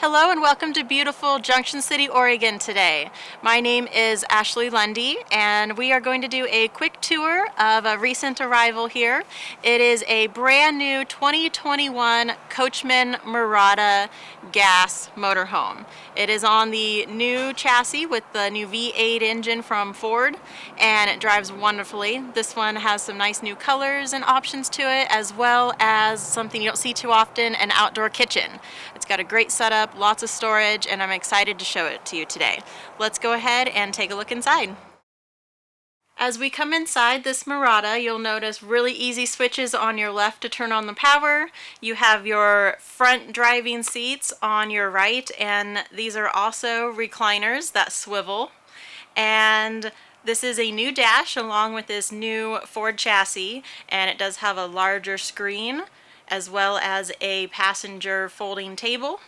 Hello and welcome to beautiful Junction City, Oregon today. My name is Ashley.Lundy and we are going to do a quick tour of a recent arrival here. It is a brand new 2021 Coachmen Mirada gas motorhome. It is on the new chassis with the new V8 engine from Ford and it drives wonderfully. This one has some nice new colors and options to it, as well as something you don't see too often, an outdoor kitchen. It's got a great setup, lots of storage, and I'm excited to show it to you today. Let's go ahead and take a look inside. As we come inside this Mirada, you'll notice really easy switches on your left to turn on the power. You have your front driving seats on your right, and these are also recliners that swivel. And this is a new dash along with this new Ford chassis, and it does have a larger screen as well as a passenger folding table.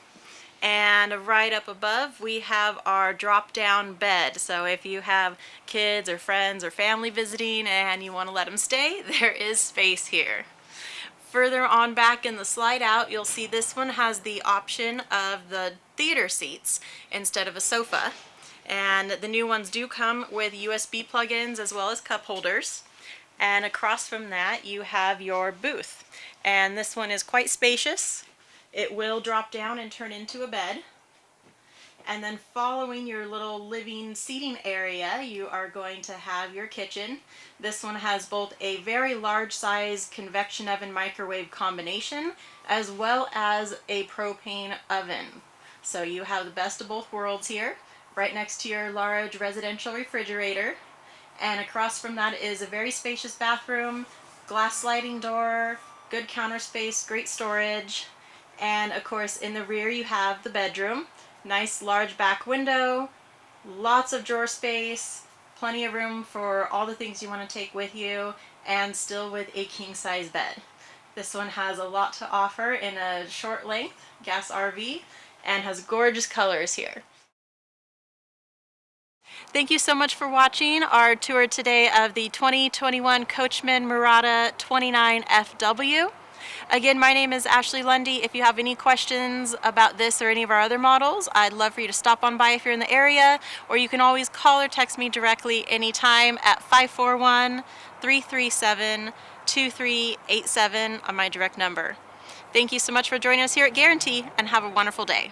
And right up above we have our drop-down bed, so if you have kids or friends or family visiting and you want to let them stay, there is space here. Further on back in the slide out, you'll see this one has the option of the theater seats instead of a sofa, and the new ones do come with USB plug-ins as well as cup holders. And across from that you have your booth, and this one is quite spacious. It will drop down and turn into a bed. And then following your little living seating area, you are going to have your kitchen. This one has both a very large size convection oven microwave combination as well as a propane oven. So you have the best of both worlds here, right next to your large residential refrigerator. And across from that is a very spacious bathroom, glass sliding door, good counter space, great storage. And of course in the rear you have the bedroom. Nice large back window, lots of drawer space, plenty of room for all the things you want to take with you, and still with a king-size bed. This one has a lot to offer in a short length gas RV and has gorgeous colors here. Thank you so much for watching our tour today of the 2021 Coachmen Mirada 29FW. Again, my name is Ashley.Lundy. If you have any questions about this or any of our other models, I'd love for you to stop on by if you're in the area, or you can always call or text me directly anytime at 541-337-2387 on my direct number. Thank you so much for joining us here at Guaranty, and have a wonderful day.